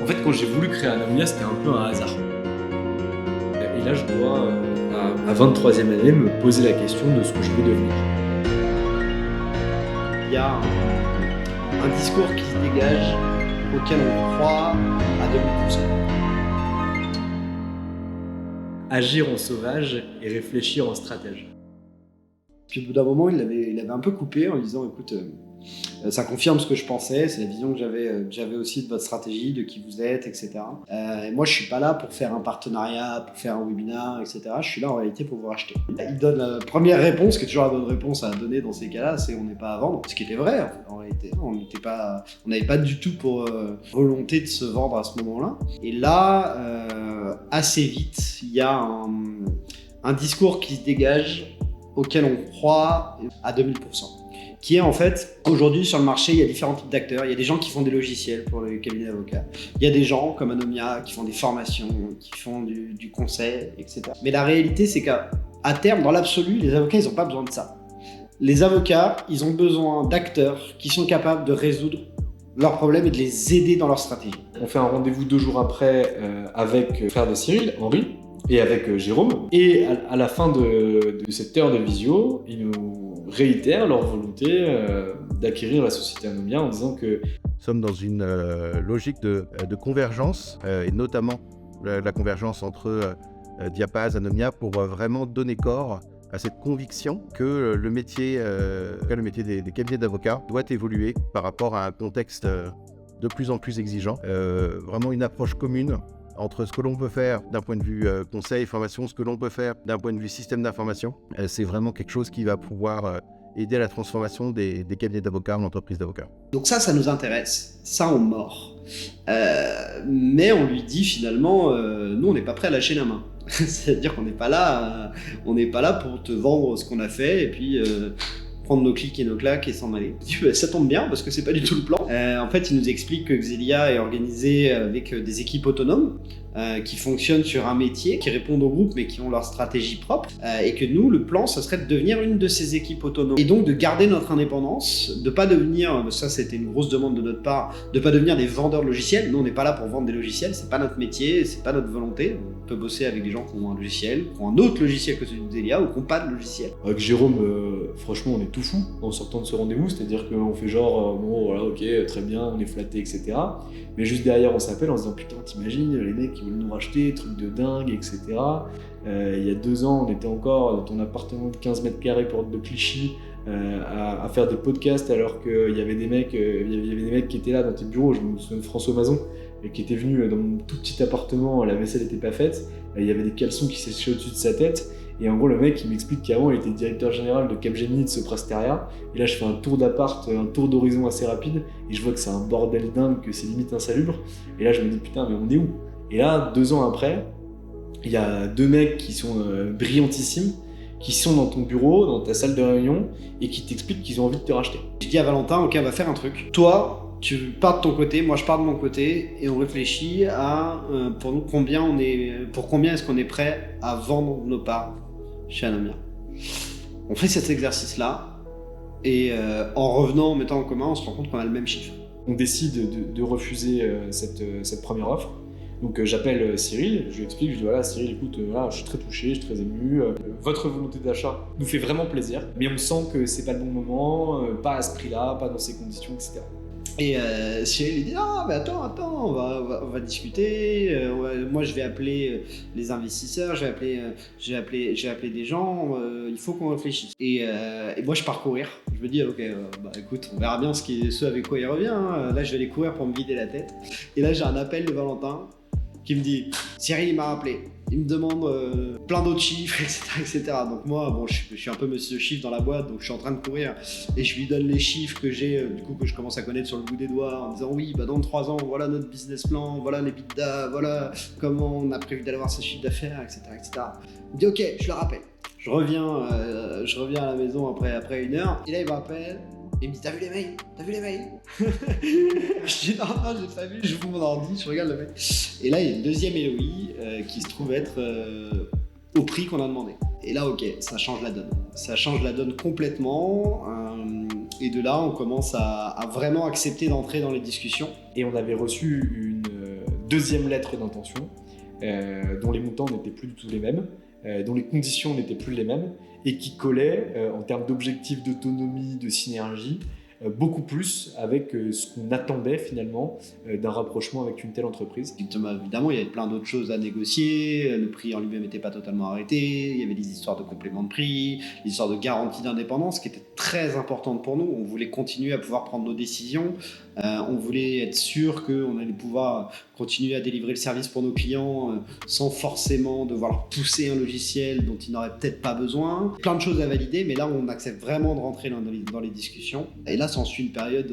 fait, quand j'ai voulu créer Anomia, c'était un peu un hasard. Et là, je dois, à 23e année, me poser la question de ce que je veux devenir. Il y a un discours qui se dégage auquel on croit à 2000%. Agir en sauvage et réfléchir en stratège. Puis au bout d'un moment, il avait un peu coupé en disant écoute, ça confirme ce que je pensais, c'est la vision que j'avais aussi de votre stratégie, de qui vous êtes, etc. Et moi, je suis pas là pour faire un partenariat, pour faire un webinar, etc. Je suis là en réalité pour vous racheter. Il donne la première réponse, qui est toujours la bonne réponse à donner dans ces cas-là, c'est on n'est pas à vendre. Ce qui était vrai, en réalité. On n'avait pas du tout pour volonté de se vendre à ce moment-là. Et là, assez vite, il y a un discours qui se dégage auquel on croit à 2000%. Qui est en fait, aujourd'hui sur le marché, il y a différents types d'acteurs. Il y a des gens qui font des logiciels pour les cabinets d'avocats. Il y a des gens comme Anomia qui font des formations, qui font du conseil, etc. Mais la réalité, c'est qu'à terme, dans l'absolu, les avocats, ils n'ont pas besoin de ça. Les avocats, ils ont besoin d'acteurs qui sont capables de résoudre leurs problèmes et de les aider dans leur stratégie. On fait un rendez-vous 2 jours après avec le frère de Cyril, Henri, et avec Jérôme. Et à la fin de cette heure de visio, ils nous réitèrent leur volonté d'acquérir la société Anomia en disant que nous sommes dans une logique de convergence, et notamment la convergence entre Diapaz, Anomia, pour vraiment donner corps à cette conviction que le métier des cabinets d'avocats doit évoluer par rapport à un contexte de plus en plus exigeant. Vraiment une approche commune entre ce que l'on peut faire d'un point de vue conseil, formation, ce que l'on peut faire d'un point de vue système d'information. C'est vraiment quelque chose qui va pouvoir aider à la transformation des cabinets d'avocats en entreprises d'avocats. Donc ça nous intéresse, ça on mord. Mais on lui dit finalement, nous on n'est pas prêt à lâcher la main. C'est-à-dire qu'on n'est pas là pour te vendre ce qu'on a fait et puis prendre nos clics et nos claques et s'en aller. Ça tombe bien parce que c'est pas du tout le plan. En fait, il nous explique que Xelia est organisé avec des équipes autonomes qui fonctionnent sur un métier, qui répondent au groupe mais qui ont leur stratégie propre et que nous, le plan, ça serait de devenir une de ces équipes autonomes et donc de garder notre indépendance, de pas devenir, ça c'était une grosse demande de notre part, de pas devenir des vendeurs de logiciels. Nous, on n'est pas là pour vendre des logiciels, c'est pas notre métier, c'est pas notre volonté. On peut bosser avec des gens qui ont un logiciel, qui ont un autre logiciel que celui de Xelia ou qui n'ont pas de logiciel. Avec Jérôme, franchement, on est tout fou en sortant de ce rendez-vous, c'est-à-dire qu'on fait genre, bon voilà, ok, très bien, on est flatté, etc. Mais juste derrière, on s'appelle en se disant, putain, t'imagines, les mecs qui veulent nous racheter, truc de dingue, etc. Il y a 2 ans, on était encore dans ton appartement de 15 mètres carrés porte de Clichy, à faire des podcasts alors qu'il y avait des mecs, qui étaient là dans tes bureaux. Je me souviens de François Mazon, qui était venu dans mon tout petit appartement, la vaisselle n'était pas faite, il y avait des caleçons qui séchaient au-dessus de sa tête. Et en gros, le mec, il m'explique qu'avant, il était directeur général de Capgemini de Soprasteria. Et là, je fais un tour d'appart, un tour d'horizon assez rapide. Et je vois que c'est un bordel dingue, que c'est limite insalubre. Et là, je me dis, putain, mais on est où? Et là, 2 ans après, il y a 2 mecs qui sont brillantissimes, qui sont dans ton bureau, dans ta salle de réunion, et qui t'expliquent qu'ils ont envie de te racheter. Je dis à Valentin, ok, on va faire un truc. Toi, tu pars de ton côté, moi je pars de mon côté, et on réfléchit à pour combien est-ce qu'on est prêt à vendre nos parts chez Anomia. On fait cet exercice-là, et en revenant, en mettant en commun, on se rend compte qu'on a le même chiffre. On décide de refuser cette première offre. Donc j'appelle Cyril, je lui explique, je lui dis voilà Cyril, écoute, je suis très touché, je suis très ému, votre volonté d'achat nous fait vraiment plaisir, mais on sent que c'est pas le bon moment, pas à ce prix-là, pas dans ces conditions, etc. Et Cyril lui dit ah mais attends, on va discuter. Moi je vais appeler les investisseurs, je vais appeler des gens. Il faut qu'on réfléchisse. Et moi je pars courir. Je me dis ok écoute, on verra bien ce avec quoi il revient. Hein. Là je vais aller courir pour me vider la tête. Et là j'ai un appel de Valentin qui me dit Cyril il m'a rappelé. Il me demande plein d'autres chiffres, etc. Donc moi, bon, je suis un peu monsieur chiffre dans la boîte, donc je suis en train de courir et je lui donne les chiffres que j'ai, du coup que je commence à connaître sur le bout des doigts, en disant oui, dans 3 ans, voilà notre business plan, voilà les EBITDA, voilà comment on a prévu d'aller voir ce chiffre d'affaires, etc., etc. Il me dit ok, je le rappelle. Je reviens à la maison après 1 heure et là il me rappelle. Il me dit t'as vu les mails Je dis non, j'ai pas vu, je vous mon ordi, je regarde le mail. Et là il y a une deuxième LOI qui se trouve être au prix qu'on a demandé. Et là ok, ça change la donne. Ça change la donne complètement. Et de là on commence à vraiment accepter d'entrer dans les discussions. Et on avait reçu une deuxième lettre d'intention, dont les montants n'étaient plus du tout les mêmes, dont les conditions n'étaient plus les mêmes, et qui collait en termes d'objectifs d'autonomie, de synergie, beaucoup plus avec ce qu'on attendait finalement d'un rapprochement avec une telle entreprise. Évidemment, il y avait plein d'autres choses à négocier, le prix en lui-même n'était pas totalement arrêté, il y avait des histoires de complément de prix, des histoires de garantie d'indépendance qui étaient très importantes pour nous. On voulait continuer à pouvoir prendre nos décisions, on voulait être sûr qu'on allait pouvoir continuer à délivrer le service pour nos clients sans forcément devoir leur pousser un logiciel dont ils n'auraient peut-être pas besoin. Plein de choses à valider, mais là on accepte vraiment de rentrer dans les discussions. Et là s'ensuit une période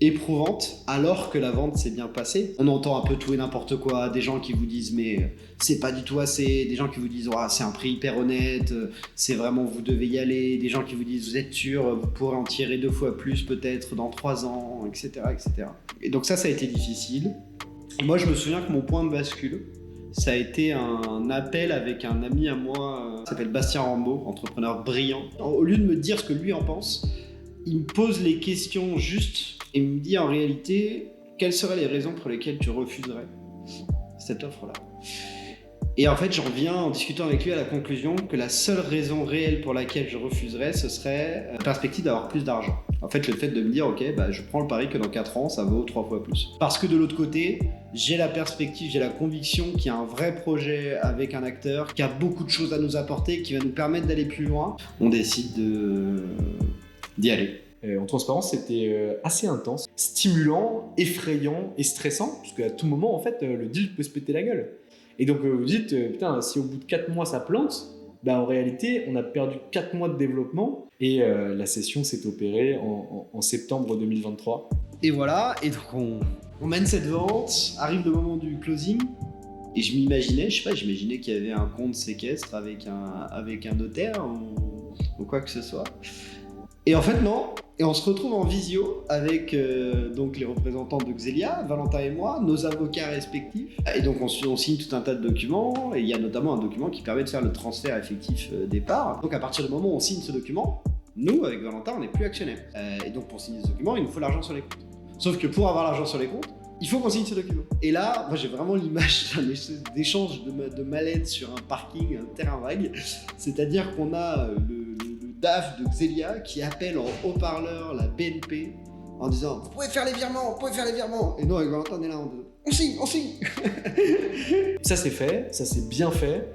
éprouvante, alors que la vente s'est bien passée. On entend un peu tout et n'importe quoi, des gens qui vous disent mais c'est pas du tout assez, des gens qui vous disent oh, c'est un prix hyper honnête, c'est vraiment vous devez y aller, des gens qui vous disent vous êtes sûr, vous pourrez en tirer 2 fois plus peut-être dans 3 ans, etc., etc. Et donc ça a été difficile. Moi je me souviens que mon point de bascule, ça a été un appel avec un ami à moi qui s'appelle Bastien Rambaud, entrepreneur brillant. Au lieu de me dire ce que lui en pense, il me pose les questions justes et me dit en réalité quelles seraient les raisons pour lesquelles tu refuserais cette offre-là. Et en fait, j'en viens en discutant avec lui à la conclusion que la seule raison réelle pour laquelle je refuserais, ce serait la perspective d'avoir plus d'argent. En fait, le fait de me dire ok, je prends le pari que dans 4 ans, ça vaut 3 fois plus. Parce que de l'autre côté, j'ai la perspective, j'ai la conviction qu'il y a un vrai projet avec un acteur qui a beaucoup de choses à nous apporter, qui va nous permettre d'aller plus loin. On décide d'y aller. En transparence, c'était assez intense, stimulant, effrayant et stressant, parce qu'à tout moment, en fait, le deal peut se péter la gueule. Et donc vous dites, putain, si au bout de 4 mois ça plante, en réalité, on a perdu 4 mois de développement, et la session s'est opérée en septembre 2023. Et voilà, et donc on mène cette vente, arrive le moment du closing, et j'imaginais qu'il y avait un compte séquestre avec un notaire ou quoi que ce soit. Et en fait non, et on se retrouve en visio avec donc les représentants de Xelia, Valentin et moi, nos avocats respectifs. Et donc on signe tout un tas de documents, et il y a notamment un document qui permet de faire le transfert effectif des parts. Donc à partir du moment où on signe ce document, nous avec Valentin on n'est plus actionnaires. Et donc pour signer ce document, il nous faut l'argent sur les comptes. Sauf que pour avoir l'argent sur les comptes, il faut qu'on signe ce document. Et là, moi j'ai vraiment l'image d'un échange de mallettes sur un parking, un terrain vague. C'est-à-dire qu'on a le DAF de Xelia qui appelle en haut-parleur la BNP en disant vous pouvez faire les virements. Et nous avec Valentin on est là on signe. Ça c'est fait, ça c'est bien fait.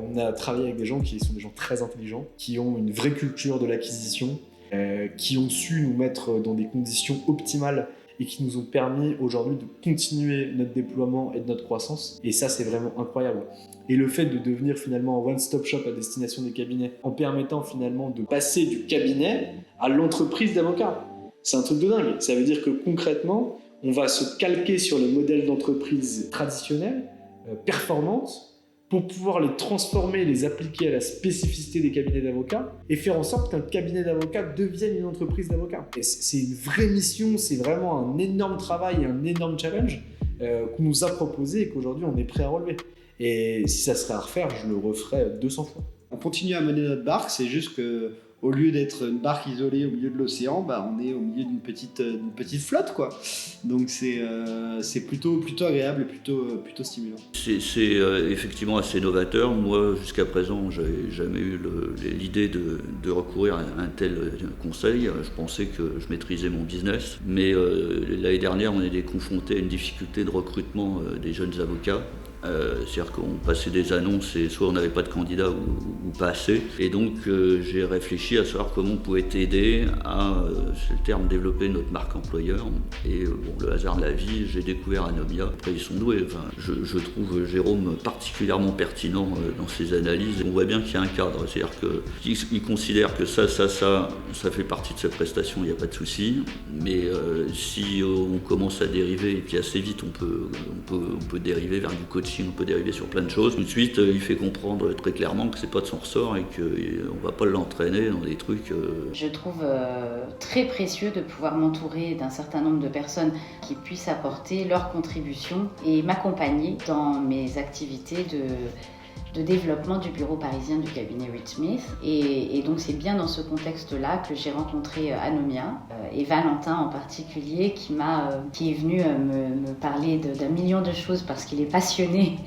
On a travaillé avec des gens qui sont des gens très intelligents, qui ont une vraie culture de l'acquisition, qui ont su nous mettre dans des conditions optimales et qui nous ont permis aujourd'hui de continuer notre déploiement et de notre croissance. Et ça, c'est vraiment incroyable. Et le fait de devenir finalement un one-stop shop à destination des cabinets, en permettant finalement de passer du cabinet à l'entreprise d'avocats, c'est un truc de dingue. Ça veut dire que concrètement, on va se calquer sur les modèles d'entreprise traditionnels, performantes, pour pouvoir les transformer, les appliquer à la spécificité des cabinets d'avocats et faire en sorte qu'un cabinet d'avocats devienne une entreprise d'avocats. Et c'est une vraie mission, c'est vraiment un énorme travail, un énorme challenge qu'on nous a proposé et qu'aujourd'hui on est prêt à relever. Et si ça serait à refaire, je le referais 200 fois. On continue à mener notre barque, c'est juste que au lieu d'être une barque isolée au milieu de l'océan, on est au milieu d'une petite flotte, quoi. Donc c'est plutôt agréable et plutôt stimulant. C'est effectivement assez novateur. Moi, jusqu'à présent, j'avais jamais eu l'idée de recourir à un tel conseil. Je pensais que je maîtrisais mon business. Mais l'année dernière, on était confronté à une difficulté de recrutement des jeunes avocats. C'est-à-dire qu'on passait des annonces et soit on n'avait pas de candidats ou pas assez. Et donc j'ai réfléchi à savoir comment on pouvait t'aider à, c'est le terme, développer notre marque employeur. Et le hasard de la vie, j'ai découvert Anomia. Après ils sont doués. Enfin, je trouve Jérôme particulièrement pertinent dans ses analyses. On voit bien qu'il y a un cadre. C'est-à-dire qu'il considère que ça fait partie de sa prestation, il n'y a pas de souci. Mais si on commence à dériver, et puis assez vite on peut dériver vers du coaching, on peut dériver sur plein de choses. Tout de suite, il fait comprendre très clairement que c'est pas de son ressort et qu'on ne va pas l'entraîner dans des trucs. Je trouve très précieux de pouvoir m'entourer d'un certain nombre de personnes qui puissent apporter leur contribution et m'accompagner dans mes activités de développement du bureau parisien du cabinet Reed Smith. Et donc c'est bien dans ce contexte-là que j'ai rencontré Anomia et Valentin en particulier qui est venu me parler d'un million de choses parce qu'il est passionné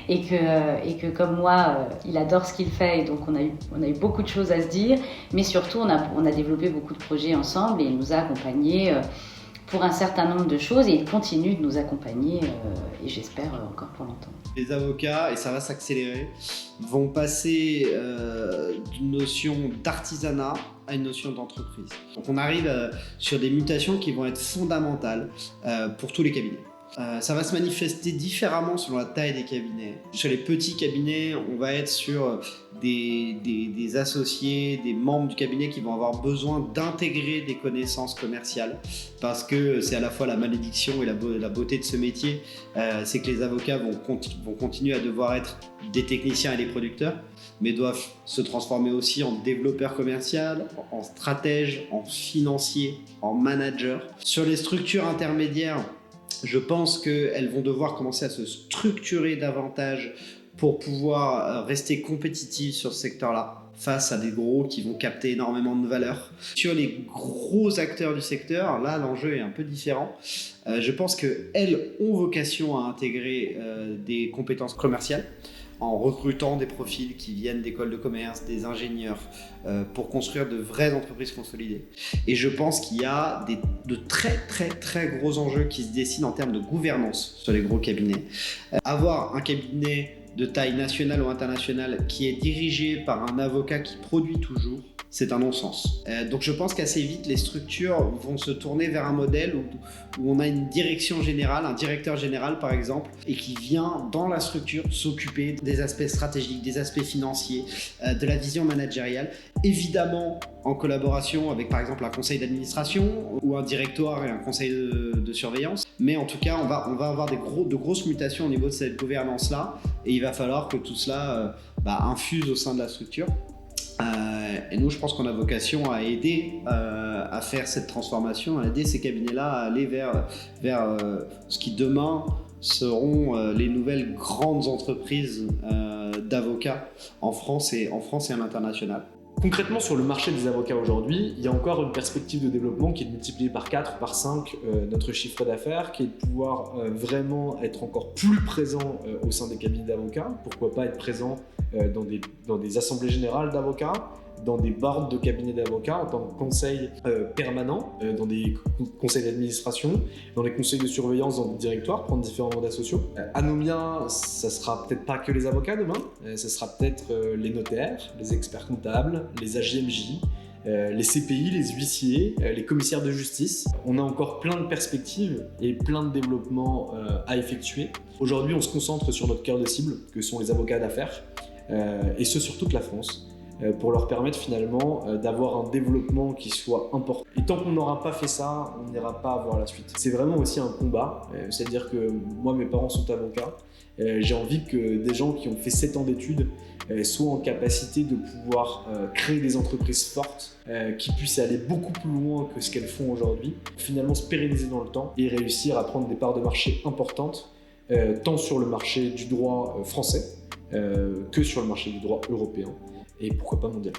et que comme moi, il adore ce qu'il fait et donc on a eu beaucoup de choses à se dire, mais surtout on a développé beaucoup de projets ensemble et il nous a accompagnés pour un certain nombre de choses et il continue de nous accompagner et j'espère encore pour longtemps. Les avocats, et ça va s'accélérer, vont passer d'une notion d'artisanat à une notion d'entreprise. Donc on arrive sur des mutations qui vont être fondamentales pour tous les cabinets. Ça va se manifester différemment selon la taille des cabinets. Sur les petits cabinets, on va être sur des associés, des membres du cabinet qui vont avoir besoin d'intégrer des connaissances commerciales parce que c'est à la fois la malédiction et la beauté de ce métier, c'est que les avocats vont continuer à devoir être des techniciens et des producteurs, mais doivent se transformer aussi en développeurs commerciaux, en stratèges, en financiers, en managers. Sur les structures intermédiaires, je pense qu'elles vont devoir commencer à se structurer davantage pour pouvoir rester compétitives sur ce secteur-là face à des gros qui vont capter énormément de valeur. Sur les gros acteurs du secteur, là l'enjeu est un peu différent. Je pense qu'elles ont vocation à intégrer des compétences commerciales en recrutant des profils qui viennent d'écoles de commerce, des ingénieurs, pour construire de vraies entreprises consolidées. Et je pense qu'il y a de très très très gros enjeux qui se dessinent en termes de gouvernance sur les gros cabinets. Avoir un cabinet de taille nationale ou internationale qui est dirigé par un avocat qui produit toujours, c'est un non-sens. Donc je pense qu'assez vite, les structures vont se tourner vers un modèle où on a une direction générale, un directeur général par exemple, et qui vient dans la structure s'occuper des aspects stratégiques, des aspects financiers, de la vision managériale, évidemment en collaboration avec par exemple un conseil d'administration ou un directoire et un conseil de surveillance. Mais en tout cas, on va avoir de grosses mutations au niveau de cette gouvernance-là, et il va falloir que tout cela infuse au sein de la structure. Et nous, je pense qu'on a vocation à aider à faire cette transformation, à aider ces cabinets-là à aller vers ce qui demain seront les nouvelles grandes entreprises d'avocats en France et à l'international. Concrètement, sur le marché des avocats aujourd'hui, il y a encore une perspective de développement qui est de multiplier par 4, par 5 notre chiffre d'affaires, qui est de pouvoir vraiment être encore plus présent au sein des cabinets d'avocats. Pourquoi pas être présent dans des assemblées générales d'avocats, dans des boards de cabinets d'avocats en tant que conseil permanent, dans des conseils d'administration, dans les conseils de surveillance, dans des directoires, prendre différents mandats sociaux. Anomia, ça sera peut-être pas que les avocats demain, ça sera peut-être les notaires, les experts comptables, les AJMJ, les CPI, les huissiers, les commissaires de justice. On a encore plein de perspectives et plein de développements à effectuer. Aujourd'hui, on se concentre sur notre cœur de cible, que sont les avocats d'affaires, et ce sur toute la France, pour leur permettre finalement d'avoir un développement qui soit important. Et tant qu'on n'aura pas fait ça, on n'ira pas avoir la suite. C'est vraiment aussi un combat, c'est-à-dire que moi, mes parents sont avocats, j'ai envie que des gens qui ont fait 7 ans d'études soient en capacité de pouvoir créer des entreprises fortes qui puissent aller beaucoup plus loin que ce qu'elles font aujourd'hui, finalement se pérenniser dans le temps et réussir à prendre des parts de marché importantes, tant sur le marché du droit français que sur le marché du droit européen et pourquoi pas mondial.